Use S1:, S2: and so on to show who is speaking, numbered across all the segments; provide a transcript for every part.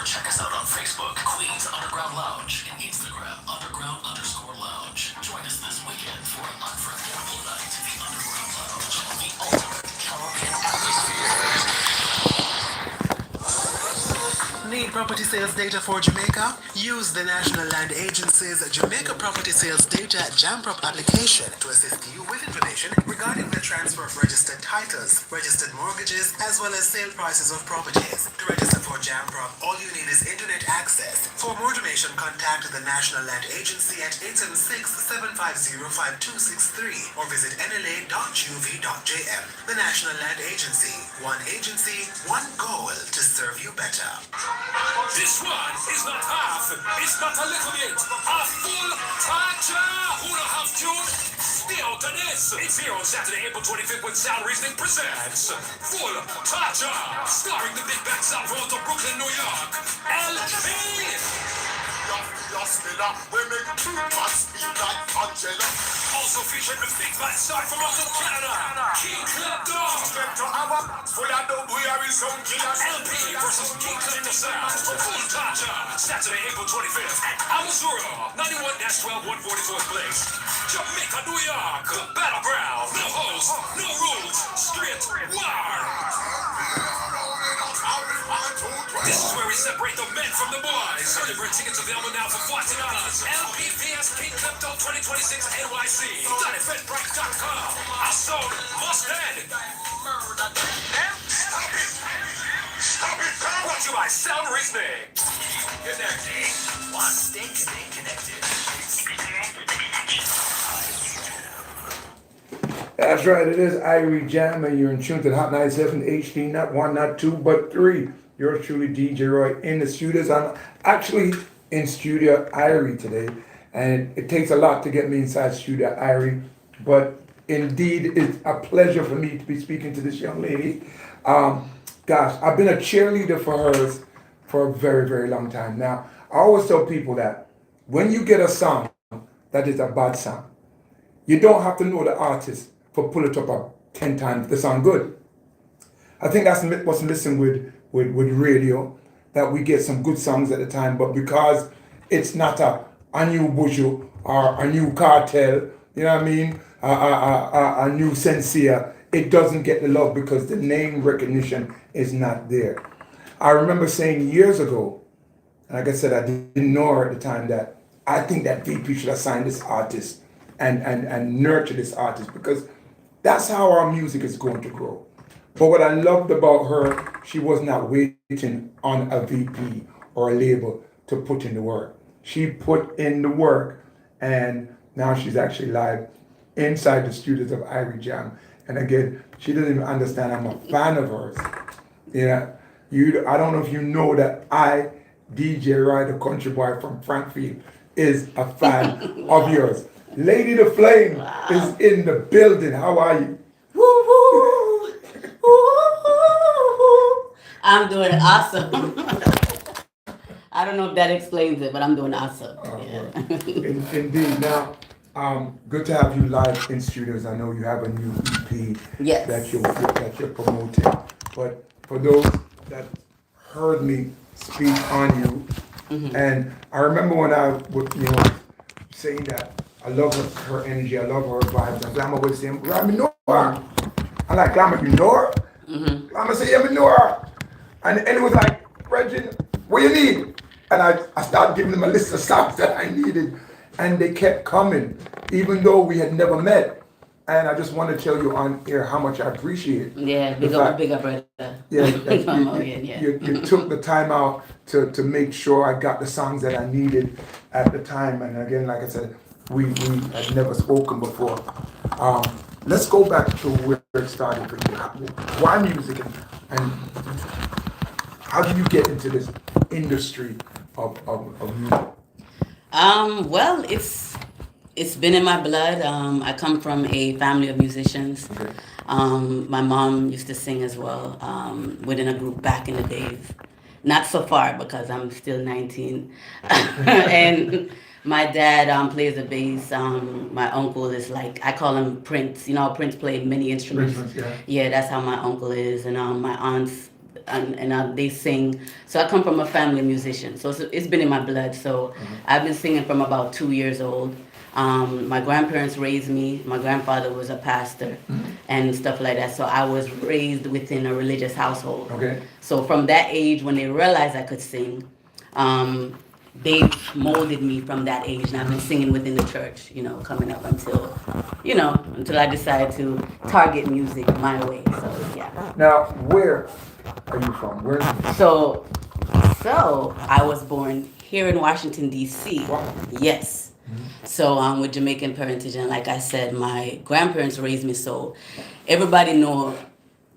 S1: Check us out on Facebook, Queens Underground Lounge, and Instagram, underground_lounge. Join us this weekend for an unforgettable night. The Underground Lounge, the ultimate Caribbean atmosphere. Need property sales data for Jamaica? Use the National Land Agency's Jamaica Property Sales Data JAMPROP application to assist you with information regarding the transfer of registered titles, registered mortgages, as well as sale prices of properties. To register for JAMPROP, all you need is internet access. For more information, contact the National Land Agency at 876-750-5263 or visit nla.gov.jm. The National Land Agency. One agency, one goal to serve you better.
S2: This one is not half, it's not a little bit, a full tacha! Who don't have to? Stay out of this! It's here on Saturday, April 25th when Sound Reasoning presents Full Tacha! Starring the big band South Road to Brooklyn, New York, LP! We make too much speed like Angela. Also featuring the big band star from Russell, Canada, King Clapton. To our full of dub, we are in some killers. LP versus King Clapton Sound. Full Tacha. Saturday, April 25th at Amasura, 91-12-144th Place. Jamaica, New York. Battleground. No host, no rules. Straight war. This is where we separate the men from the boys. Early bird tickets available now for $40. LPPS King Crypto 2026 NYC. .eventbrite.com. Our sound must end. Brought to you by Sound Reasoning. Connecting. One stay connected.
S3: That's right, it is IRIE Jam, and you're in tune to the Hot 97 HD, not one, not two, but three. Yours truly, DJ Roy, in the studios. I'm actually in studio IRIE today, and it takes a lot to get me inside studio IRIE, but indeed, it's a pleasure for me to be speaking to this young lady. Gosh, I've been a cheerleader for hers for a very, very long time. Now, I always tell people that when you get a song that is a bad song, you don't have to know the artist for pull it up 10 times to sound good. I think that's what's missing with radio, that we get some good songs at the time, but because it's not a new Buju or a new Cartel, you know what I mean, a new Sensia, it doesn't get the love because the name recognition is not there. I remember saying years ago, and like I said, I didn't know her at the time, that I think that VP should have signed this artist and nurture this artist, because that's how our music is going to grow. But what I loved about her, she was not waiting on a VP or a label to put in the work. She put in the work, and now she's actually live inside the studios of IRIE Jam. And again, she doesn't even understand I'm a fan of hers. Yeah, I don't know if you know that I, DJ Roy, the country boy from Frankfield, is a fan of yours. Lady the Flame is in the building. How are you?
S4: Woo woo! Woo! I'm doing awesome. I don't know if that explains it, but I'm doing awesome. Yeah.
S3: Indeed. Now, good to have you live in studios. I know you have a new EP
S4: Yes.
S3: that you're promoting. But for those that heard me speak on you, and I remember when I was, saying that I love her energy, I love her vibes, and Glamour was saying, "Glamour, you know her." I'm like, "Glamour, you know her?" Glamour said, "Yeah, I know her." And it was like, "Reggie, what you need?" And I started giving them a list of songs that I needed, and they kept coming, even though we had never met. And I just want to tell you on air how much I appreciate.
S4: Yeah, big up, brother.
S3: Yeah, you
S4: Yeah.
S3: took the time out to make sure I got the songs that I needed at the time. And again, like I said, we had never spoken before. Let's go back to where it started for you. Why music, and how do you get into this industry of music?
S4: Well, it's been in my blood. I come from a family of musicians.
S3: Okay.
S4: My mom used to sing as well, within a group back in the days. Not so far because I'm still 19. And my dad plays the bass. My uncle is like, I call him Prince. You know, Prince played many instruments.
S3: Instruments, yeah.
S4: Yeah, that's how my uncle is. And my aunts, and they sing. So I come from a family of musicians, so it's been in my blood. So I've been singing from about 2 years old. My grandparents raised me. My grandfather was a pastor and stuff like that. So I was raised within a religious household.
S3: Okay.
S4: So from that age, when they realized I could sing, they molded me from that age, and I've been singing within the church, coming up until I decided to target music my way. So yeah.
S3: Now, where are you from? Where?
S4: So, so I was born here in Washington D.C.
S3: Wow.
S4: Yes. So with Jamaican parentage, and like I said, my grandparents raised me. So everybody know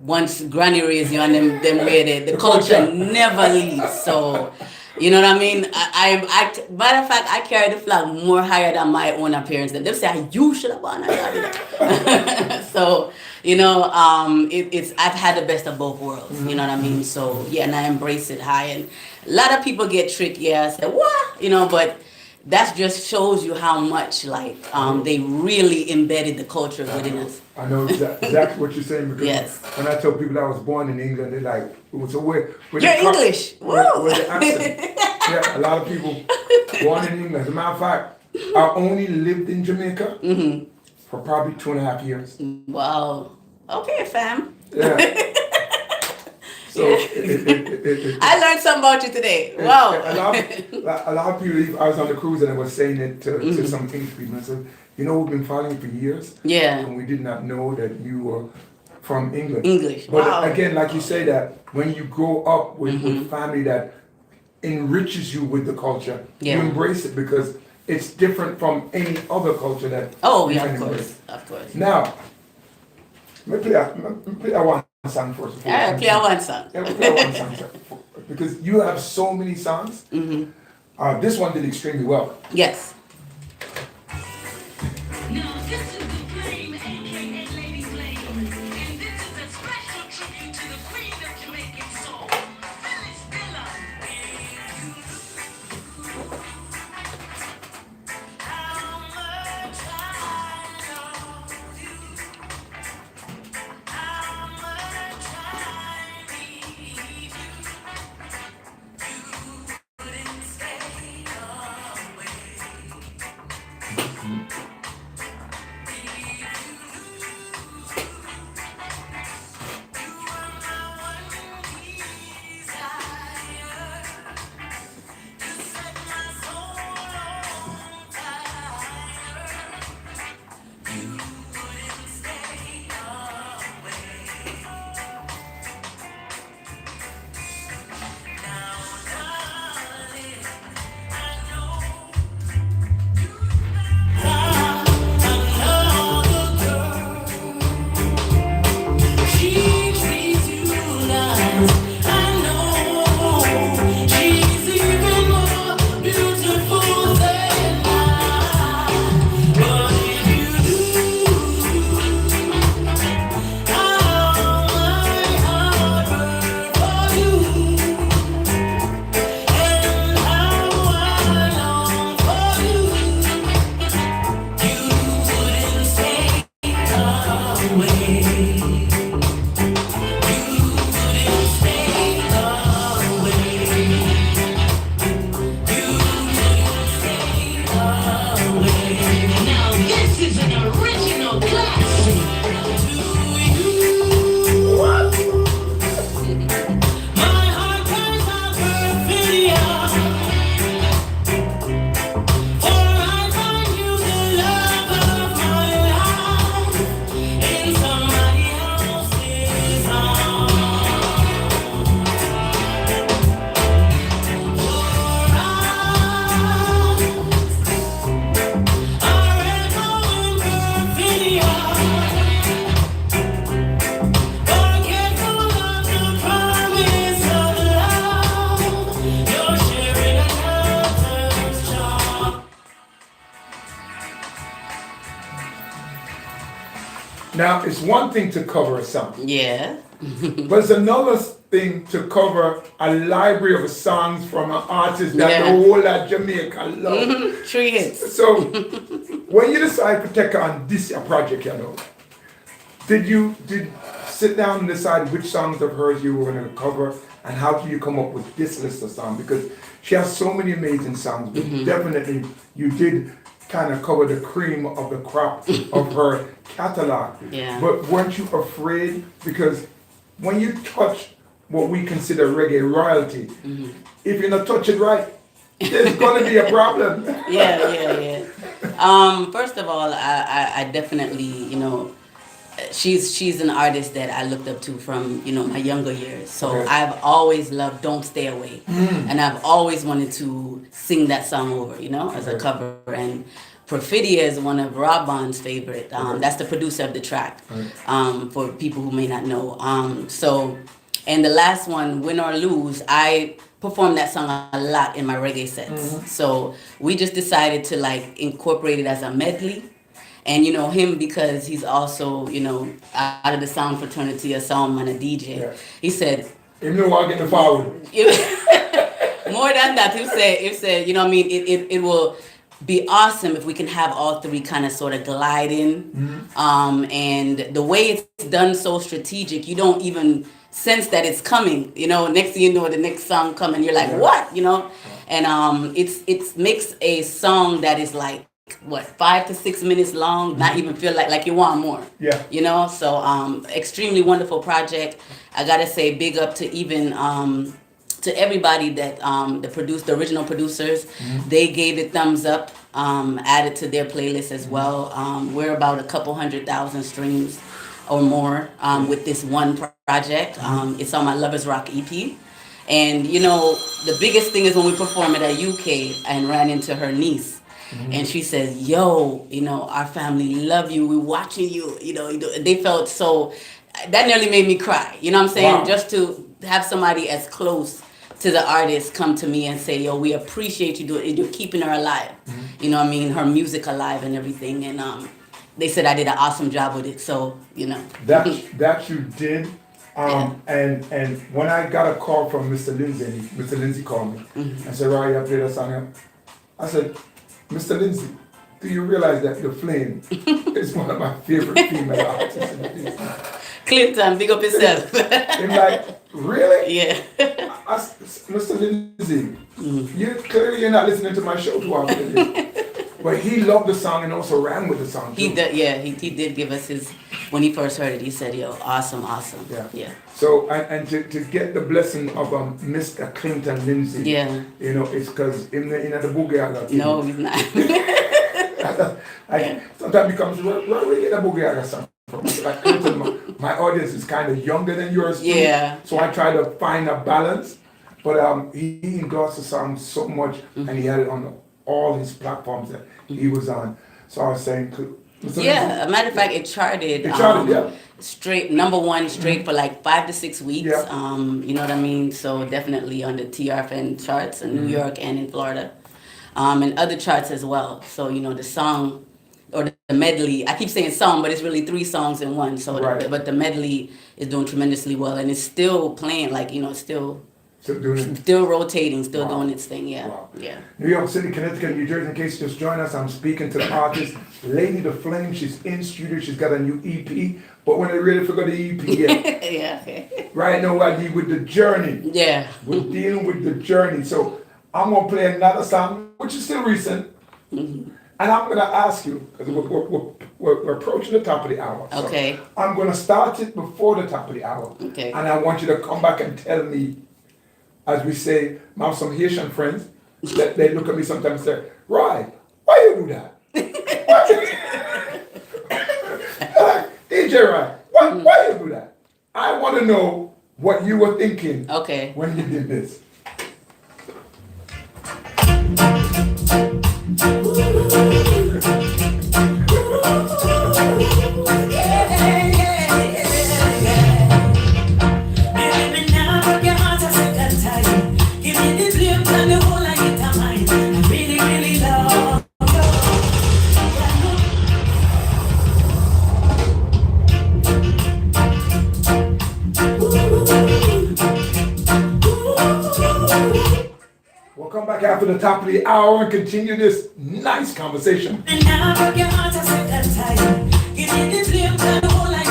S4: once granny raised you and them way the culture never leaves. So you know what I mean? I matter of fact, I carry the flag more higher than my own parents. They say you should have born a So it's I've had the best of both worlds. You know what I mean? So yeah, and I embrace it high. And a lot of people get tricked. Yeah, I say what? But that just shows you how much they really embedded the culture within us.
S3: I know exactly what you're saying, because
S4: Yes.
S3: when I tell people that I was born in England, they're like, so where
S4: You're English.
S3: Where
S4: Woo!
S3: the accent? Yeah, a lot of people born in England. As a matter of fact, I only lived in Jamaica for probably 2.5 years.
S4: Wow. Okay, fam.
S3: Yeah. So
S4: I learned something about you today. Wow.
S3: A lot of people. I was on the cruise and I was saying it to some English people. I said, we've been following you for years.
S4: Yeah.
S3: And we did not know that you were from England.
S4: English.
S3: But
S4: Wow.
S3: again, like you say, that when you grow up with family that enriches you with the culture, you embrace it because it's different from any other culture that.
S4: Oh,
S3: you
S4: yeah,
S3: can
S4: of
S3: embrace.
S4: course. Of course.
S3: Now, let me play one song first.
S4: All right, play one song.
S3: Yeah, we'll play one song first, because you have so many songs. This one did extremely well.
S4: Yes.
S5: Now this is the Flame, aka Lady Flame, and this is a special tribute to the queen of Jamaican soul, Phyllis Diller. How much I love you, how much I need you, you wouldn't stay away. She treats you nice. I know she's even more beautiful than I. But if you do, how my heart burns for you, and how I long for you, you wouldn't stay away. Now this is an original classic. To you, my heart cries out perfidia. For I find you the love of my life in somebody else's arms. For I echo in perfidia. Forgetful of the promise of love, you're sharing another's charm.
S3: Now, it's one thing to cover a song,
S4: Yeah.
S3: but it's another thing to cover a library of songs from an artist that
S4: Yeah.
S3: the whole of Jamaica love.
S4: 3 hits.
S3: So, when you decide to take on this project, did sit down and decide which songs of hers you were going to cover, and how do you come up with this list of songs? Because she has so many amazing songs, but definitely you did kind of cover the cream of the crop of her catalog.
S4: Yeah.
S3: But weren't you afraid? Because when you touch what we consider reggae royalty, if you not touch it right, there's going to be a problem.
S4: Yeah. First of all, I definitely, she's an artist that I looked up to from, my younger years. So
S3: Okay.
S4: I've always loved Don't Stay Away. And I've always wanted to sing that song over, as a
S3: Okay.
S4: cover. And Perfidia is one of Rob Bond's favorite. That's the producer of the track, for people who may not know. And the last one, Win or Lose, I perform that song a lot in my reggae sets. So we just decided to incorporate it as a medley. And him, because he's also, out of the sound fraternity, a soundman, a DJ.
S3: Yeah.
S4: He said,
S3: Even though I get the forward.
S4: more than that, he said, it will be awesome if we can have all three kind of sort of glide in. And the way it's done so strategic, you don't even sense that it's coming. Next thing you know, the next song coming, you're like, what? And it makes a song that is 5 to 6 minutes long, not even feel like you want more.
S3: Yeah.
S4: So extremely wonderful project. I gotta say big up to even to everybody that the original producers. They gave it thumbs up, added to their playlist as well. We're about a couple 100,000 streams or more with this one project. It's on my Lovers Rock EP. And the biggest thing is when we perform it at UK and ran into her niece. And she says, yo, our family love you. We're watching you. They felt so, that nearly made me cry. You know what I'm saying?
S3: Wow.
S4: Just to have somebody as close to the artist come to me and say, yo, we appreciate you doing it. You're keeping her alive. You know what I mean? Her music alive and everything. And they said I did an awesome job with it. So,
S3: That you did. And when I got a call from Mr. Lindsay called me and said, Roy, I played a song. I said, Mr. Lindsay, do you realize that The Flame is one of my favorite female artists in the business?
S4: Clinton, big up yourself.
S3: I'm like, really?
S4: Yeah.
S3: Mr. Lindsay, you're not listening to my show too often. But he loved the song and also ran with the song too.
S4: He did give us his, when he first heard it, he said, yo, awesome. Yeah.
S3: So, and to get the blessing of Mr. Clinton Lindsay, it's because in the boogie aga.
S4: No, he's not.
S3: Sometimes it becomes, where we get the boogie aga song from? Like Clinton, my audience is kind of younger than yours too.
S4: Yeah.
S3: So I try to find a balance. But he endorsed the song so much, and he had it on all his platforms that he was on. So I was saying,
S4: a matter of fact, it charted. Straight number one straight for 5 to 6 weeks.
S3: Yeah.
S4: You know what I mean? So definitely on the TRFN charts in New York and in Florida, and other charts as well. So the song or the medley. I keep saying song, but it's really 3 songs in one. So, but the medley is doing tremendously well, and it's still playing. Still rotating, still doing its thing, yeah.
S3: Wow.
S4: Yeah.
S3: New York City, Connecticut, New Jersey. In case you just joined us, I'm speaking to the artist, Lady The Flame. She's in studio. She's got a new EP. But when I really forgot the EP yet,
S4: Yeah.
S3: right now I deal with the journey.
S4: Yeah.
S3: We're dealing with the journey. So I'm gonna play another song, which is still recent. And I'm gonna ask you, because we're approaching the top of the hour. So
S4: Okay.
S3: I'm gonna start it before the top of the hour.
S4: Okay.
S3: And I want you to come back and tell me, as we say, I have some Haitian friends that they look at me sometimes and say, Roy, why you do that? Like, DJ Roy, why you do that? I want to know what you were thinking when you did this. We'll come back after the top of the hour and continue this nice conversation.
S6: And now I broke your heart a second time. Give me the flame, turn the whole life.